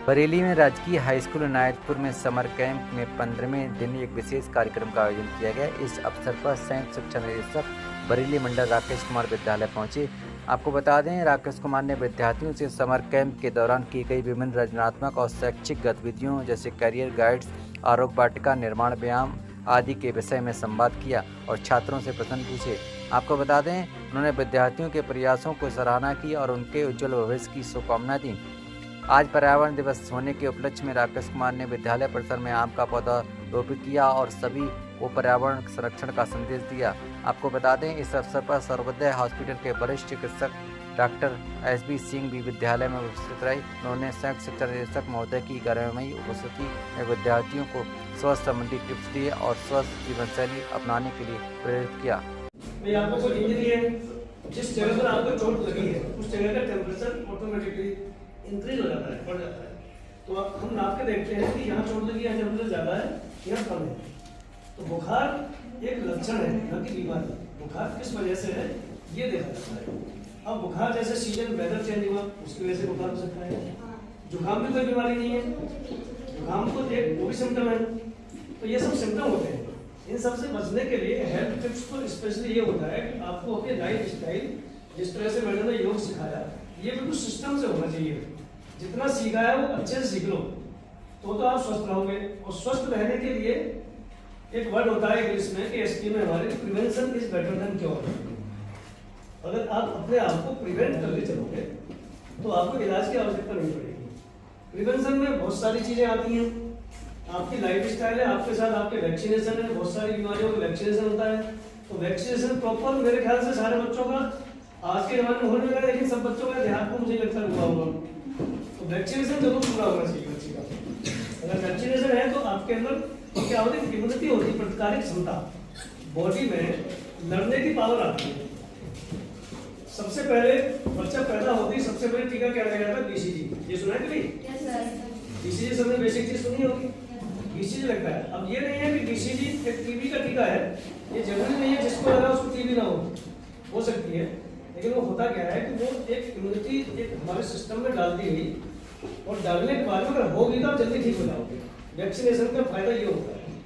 बरेली में राजकीय high school Inayatpur में समर कैंप में 15वें दिन एक विशेष कार्यक्रम का आयोजन किया गया। इस अवसर पर संयुक्त शिक्षा निदेशक बरेली मंडल राकेश कुमार विद्यालय पहुंचे। आपको बता दें, राकेश कुमार ने विद्यार्थियों से समर कैंप के दौरान की गई विभिन्न रचनात्मक और शैक्षिक गतिविधियों जैसे करियर गाइड्स, आरोग्य वाटिका, निर्माण व्यायाम आदि के विषय में संवाद किया और छात्रों से प्रश्न पूछे। आपको बता दें, उन्होंने विद्यार्थियों के प्रयासों को सराहना की और उनके उज्जवल भविष्य की शुभकामना दी। आज पर्यावरण दिवस होने के उपलक्ष्य में राकेश कुमार ने विद्यालय परिसर में आम का पौधा रोपित किया और सभी को पर्यावरण संरक्षण का संदेश दिया। आपको बता दें, इस अवसर पर सर्वोदय हॉस्पिटल के वरिष्ठ चिकित्सक डॉक्टर SB सिंह भी विद्यालय में उपस्थित रहे। उन्होंने संयुक्त शिक्षा निदेशक महोदय की गौरवमयी उपस्थिति में विद्यार्थियों को स्वास्थ्य संबंधी टिप्स दिए और स्वस्थ जीवन शैली अपनाने के लिए प्रेरित किया। आपको कोई इंजरी है, जिस जगह पर आपको चोट लगी है उस जगह का टेम्परेचर ऑटोमेटिकली इंक्रीज हो जाता है, बढ़ जाता है। तो अब हम नाप के देखते हैं कि यहाँ चोट लगी है, टेम्परेचर ज़्यादा है या कम है। तो बुखार एक लक्षण है, न कि बीमारी। बुखार किस वजह से है ये देखा जाता है। अब बुखार जैसे सीजन वेदर चेंज हुआ उसकी वजह से बुखार हो सकता है। जुकाम भी कोई बीमारी नहीं है, जुकाम तो एक वो भी सिम्टम है। तो ये सब सिम्टम होते हैं। इन सब से बचने के लिए हेल्थ टिप्स तो स्पेशली ये होता है कि आपको अपने लाइफ स्टाइल, जिस तरह से मैंने योग सिखाया, ये बिल्कुल सिस्टम से होना चाहिए। जितना सीखा है वो अच्छे से सीख लो तो आप स्वस्थ रहोगे। और स्वस्थ रहने के लिए एक वर्ड होता है इंग्लिश में कि एसटी में हमारे, prevention is better than cure. अगर आप अपने आप को प्रिवेंट करके चलोगे तो आपको इलाज की आवश्यकता नहीं पड़ेगी। प्रिवेंशन में बहुत सारी चीजें आती हैं। आपकी लाइफ स्टाइल है, आपके साथ आपके वैक्सीनेशन है, बहुत सारी बीमारियों का वैक्सीनेशन होता है। तो वैक्सीनेशन प्रॉपर मेरे ख्याल से सारे बच्चों का आज के जमाने में होने लगा, लेकिन सब बच्चों का ध्यान को मुझे लगता है हुआ होगा। तो वैक्सीनेशन जरूर पूरा होना चाहिए बच्चे का। अगर वैक्सीनेशन है तो आपके अंदर क्या होती है, इम्यूनिटी होती है, प्रतिकारक क्षमता, बॉडी में लड़ने की पावर आती है। सबसे पहले बच्चा पैदा होते ही सबसे पहले टीका क्या लगाया जाता है? BCG। ये सुना है कभी? BCG सबने बेसिक चीज सुनी होगी। BCG लगता है। अब ये नहीं है कि BCG एक टीबी का टीका है, ये जरूरी नहीं है जिसको लगा उसको टीबी ना हो सकती है। लेकिन वो होता क्या है कि वो एक इम्यूनिटी एक हमारे सिस्टम में डाल दी गई और डालने के बाद अगर होगी तो आप जल्दी ठीक हो जाओगे। वैक्सीनेशन का फायदा ये होता है।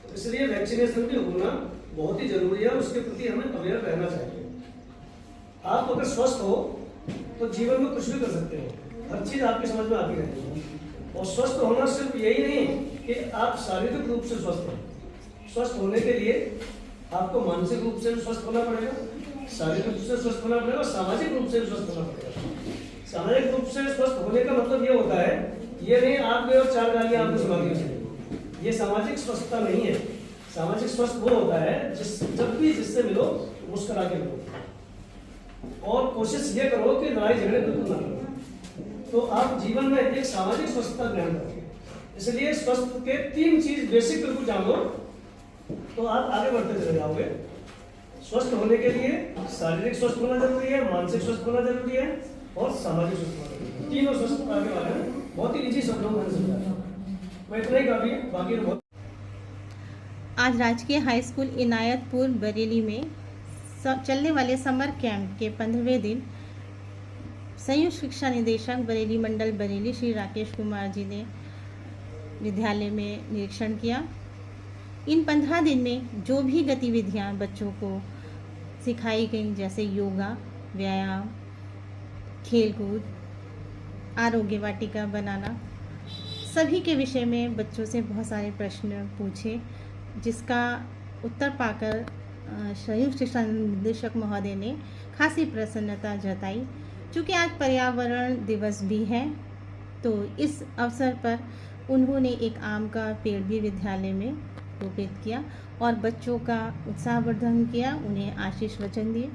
तो इसलिए वैक्सीनेशन भी होना बहुत ही जरूरी है, उसके प्रति हमें अवेयर रहना चाहिए। आप अगर स्वस्थ हो तो जीवन में कुछ भी कर सकते हो, हर चीज आपकी समझ में आती रहती है। और स्वस्थ होना सिर्फ यही नहीं कि आप शारीरिक रूप से स्वस्थ हो। स्वस्थ होने के लिए आपको मानसिक रूप से स्वस्थ होना पड़ेगा, शारीरिक रूप से स्वस्थ होना पड़ेगा, सामाजिक रूप से स्वस्थ होना पड़ेगा। सामाजिक रूप से स्वस्थ होने का मतलब ये होता है, ये नहीं आप गए और 4 गालियां आपने सुना दी, ये सामाजिक स्वस्थता नहीं है। सामाजिक स्वस्थ वो होता है जब भी जिससे मिलो मुस्कुरा के मिलो और कोशिश ये करो कि लड़ाई झगड़े बिल्कुल ना करो। तो आप जीवन में एक सामाजिक स्वस्थता ग्रहण करोगे। इसलिए स्वस्थ के 3 चीज बेसिक बिल्कुल जान लो तो आप आगे बढ़ते चले जाओगे। स्वस्थ होने के लिए शारीरिक स्वस्थ होना जरूरी है, मानसिक स्वस्थ होना जरूरी है और सामाजिक स्वस्थ होना जरूरी है। तीनों स्वस्थता के बारे में बहुत ही निजी शब्दों में समझाया। मैं इतना ही काफी, बाकी बहुत। आज राजकीय हाई स्कूल इनायतपुर बरेली में चलने वाले समर कैंप के 15वें दिन संयुक्त शिक्षा निदेशक बरेली मंडल बरेली श्री राकेश कुमार जी ने विद्यालय में निरीक्षण किया। इन 15 दिन में जो भी गतिविधियां बच्चों को सिखाई गई, जैसे योगा, व्यायाम, खेलकूद, आरोग्य वाटिका बनाना, सभी के विषय में बच्चों से बहुत सारे प्रश्न पूछे, जिसका उत्तर पाकर संयुक्त शिक्षा निदेशक महोदय ने खासी प्रसन्नता जताई। चूँकि आज पर्यावरण दिवस भी है तो इस अवसर पर उन्होंने एक आम का पेड़ भी विद्यालय में रोपित किया और बच्चों का उत्साहवर्धन किया, उन्हें आशीष वचन दिए।